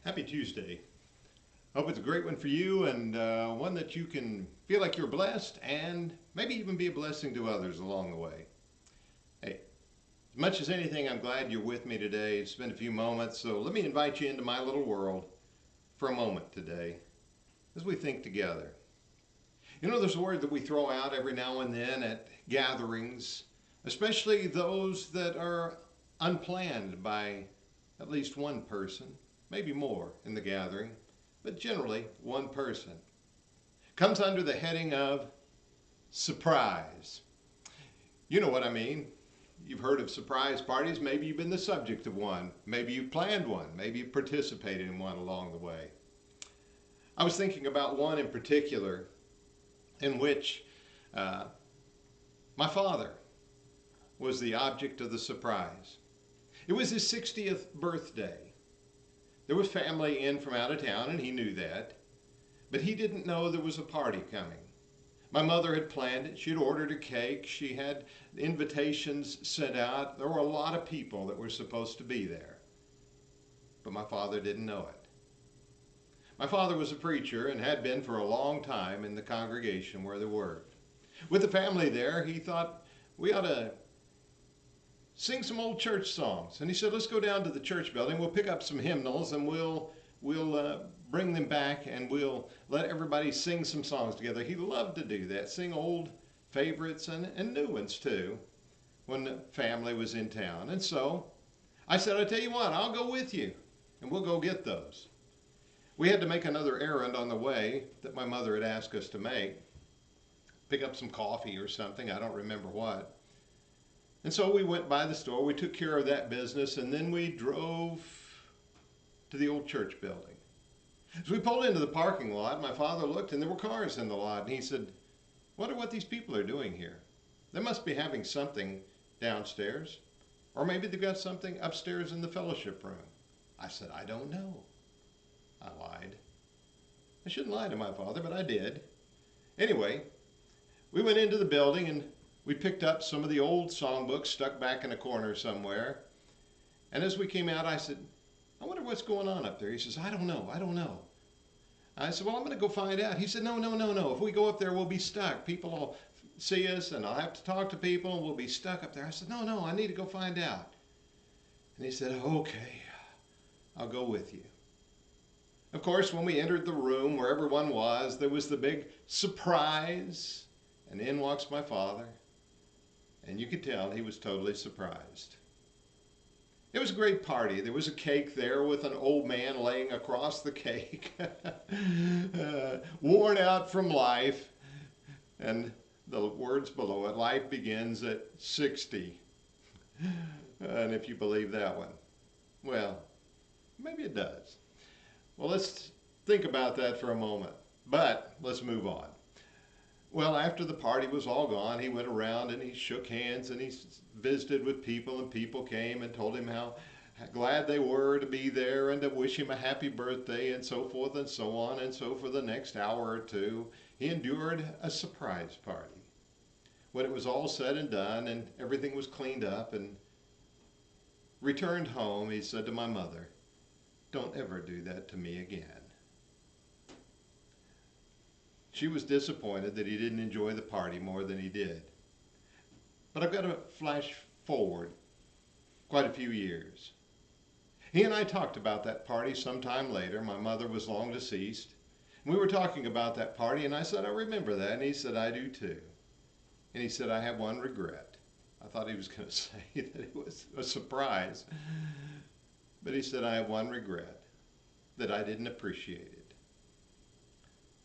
Happy Tuesday. Hope it's a great one for you and one that you can feel like you're blessed and maybe even be a blessing to others along the way. Hey, as much as anything, I'm glad you're with me today. Spend a few moments, so let me invite you into my little world for a moment today as we think together. You know, there's a word that we throw out every now and then at gatherings, especially those that are unplanned by at least one person, maybe more in the gathering, but generally one person. Comes under the heading of surprise. You know what I mean. You've heard of surprise parties. Maybe you've been the subject of one. Maybe you've planned one. Maybe you've participated in one along the way. I was thinking about one in particular in which my father was the object of the surprise. It was his 60th birthday. There was family in from out of town, and he knew that. But he didn't know there was a party coming. My mother had planned it. She had ordered a cake. She had invitations sent out. There were a lot of people that were supposed to be there. But my father didn't know it. My father was a preacher and had been for a long time in the congregation where they were. With the family there, he thought we ought to sing some old church songs. And he said, let's go down to the church building. We'll pick up some hymnals and we'll bring them back and we'll let everybody sing some songs together. He loved to do that, sing old favorites and new ones too when the family was in town. And so I said, I tell you what, I'll go with you and we'll go get those. We had to make another errand on the way that my mother had asked us to make. Pick up some coffee or something, I don't remember what. And so we went by the store, we took care of that business, and then we drove to the old church building. As we pulled into the parking lot, my father looked and there were cars in the lot, and he said, wonder what these people are doing here. They must be having something downstairs, or maybe they've got something upstairs in the fellowship room. I said, I don't know. I lied. I shouldn't lie to my father, but I did. Anyway, we went into the building and we picked up some of the old songbooks stuck back in a corner somewhere. And as we came out, I said, I wonder what's going on up there. He says, I don't know. I said, well, I'm going to go find out. He said, no. If we go up there, we'll be stuck. People will see us and I'll have to talk to people and we'll be stuck up there. I said, no, I need to go find out. And he said, okay, I'll go with you. Of course, when we entered the room where everyone was, there was the big surprise. And in walks my father. And you could tell he was totally surprised. It was a great party. There was a cake there with an old man laying across the cake, worn out from life. And the words below it, life begins at 60. And if you believe that one, well, maybe it does. Well, let's think about that for a moment. But let's move on. Well, after the party was all gone, he went around and he shook hands and he visited with people, and people came and told him how glad they were to be there and to wish him a happy birthday and so forth and so on. And so for the next hour or two, he endured a surprise party. When it was all said and done and everything was cleaned up and returned home, he said to my mother, don't ever do that to me again. She was disappointed that he didn't enjoy the party more than he did. But I've got to flash forward quite a few years. He and I talked about that party sometime later. My mother was long deceased. We were talking about that party, and I said, I remember that. And he said, I do too. And he said, I have one regret. I thought he was going to say that it was a surprise. But he said, I have one regret, that I didn't appreciate it.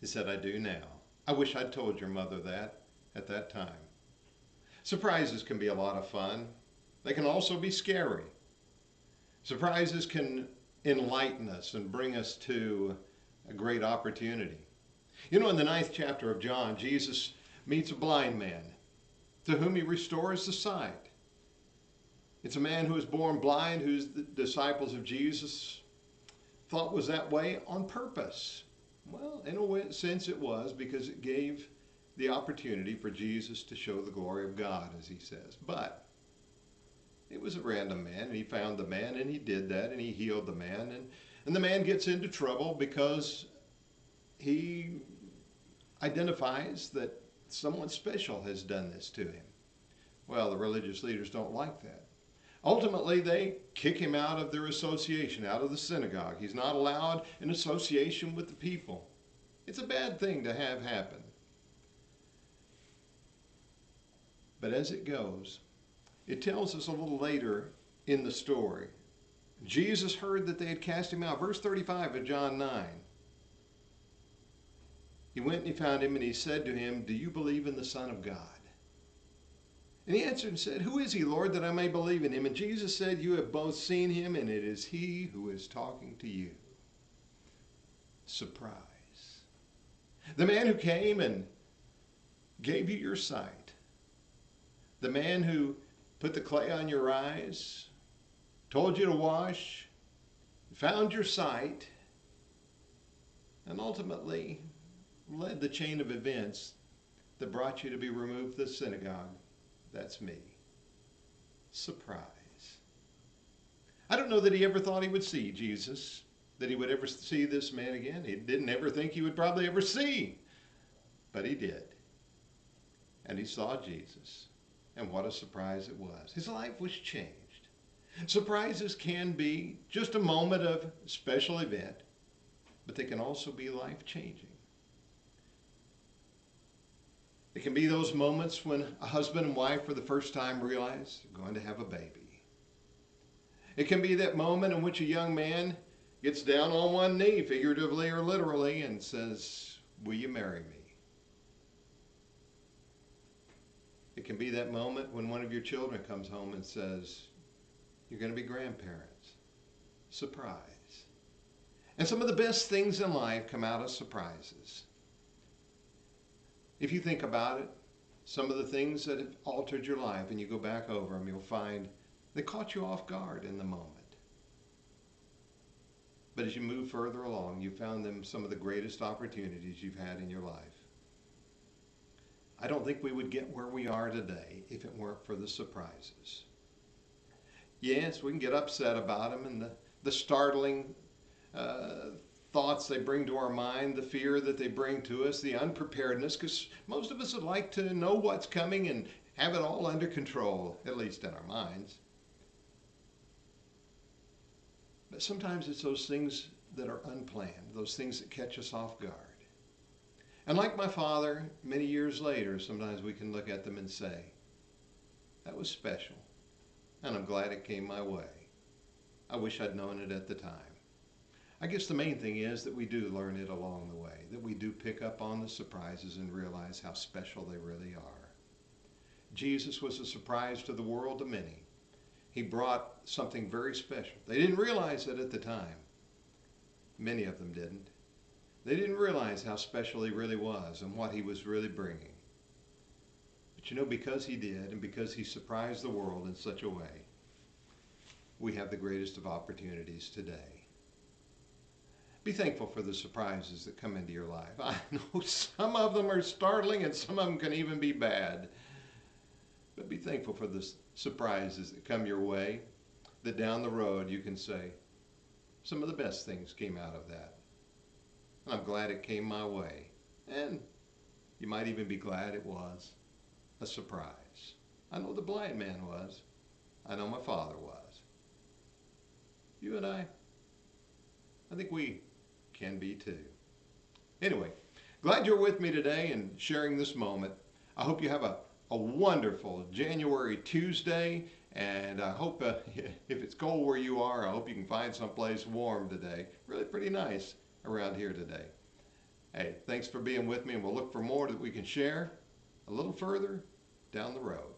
He said, I do now. I wish I'd told your mother that at that time. Surprises can be a lot of fun. They can also be scary. Surprises can enlighten us and bring us to a great opportunity. You know, in the 9th chapter of John, Jesus meets a blind man to whom he restores the sight. It's a man who was born blind, whose the disciples of Jesus thought was that way on purpose. Well, in a sense it was, because it gave the opportunity for Jesus to show the glory of God, as he says. But it was a random man, and he found the man, and he did that, and he healed the man. And And the man gets into trouble because he identifies that someone special has done this to him. Well, the religious leaders don't like that. Ultimately, they kick him out of their association, out of the synagogue. He's not allowed in association with the people. It's a bad thing to have happen. But as it goes, it tells us a little later in the story. Jesus heard that they had cast him out. Verse 35 of John 9. He went and he found him and he said to him, "Do you believe in the Son of God?" And he answered and said, "Who is he, Lord, that I may believe in him?" And Jesus said, "You have both seen him, and it is he who is talking to you." Surprise. The man who came and gave you your sight. The man who put the clay on your eyes, told you to wash, found your sight, and ultimately led the chain of events that brought you to be removed from the synagogue. That's me. Surprise. I don't know that he ever thought he would see Jesus, that he would ever see this man again. He didn't ever think he would probably ever see, but he did. And he saw Jesus, and what a surprise it was. His life was changed. Surprises can be just a moment of special event, but they can also be life-changing. It can be those moments when a husband and wife for the first time realize they're going to have a baby. It can be that moment in which a young man gets down on one knee, figuratively or literally, and says, "Will you marry me?" It can be that moment when one of your children comes home and says, "You're going to be grandparents." Surprise. And some of the best things in life come out of surprises. If you think about it, some of the things that have altered your life and you go back over them, you'll find they caught you off guard in the moment. But as you move further along, you found them some of the greatest opportunities you've had in your life. I don't think we would get where we are today if it weren't for the surprises. Yes, we can get upset about them and the startling thoughts they bring to our mind, the fear that they bring to us, the unpreparedness, because most of us would like to know what's coming and have it all under control, at least in our minds. But sometimes it's those things that are unplanned, those things that catch us off guard. And like my father, many years later, sometimes we can look at them and say, that was special, and I'm glad it came my way. I wish I'd known it at the time. I guess the main thing is that we do learn it along the way, that we do pick up on the surprises and realize how special they really are. Jesus was a surprise to the world, to many. He brought something very special. They didn't realize it at the time. Many of them didn't. They didn't realize how special he really was and what he was really bringing. But you know, because he did and because he surprised the world in such a way, we have the greatest of opportunities today. Be thankful for the surprises that come into your life. I know some of them are startling and some of them can even be bad. But be thankful for the surprises that come your way, that down the road you can say, some of the best things came out of that. And I'm glad it came my way. And you might even be glad it was a surprise. I know the blind man was. I know my father was. You and I think we can be too. Anyway, glad you're with me today and sharing this moment. I hope you have a wonderful January Tuesday, and I hope if it's cold where you are, I hope you can find someplace warm today. Really pretty nice around here today. Hey, thanks for being with me, and we'll look for more that we can share a little further down the road.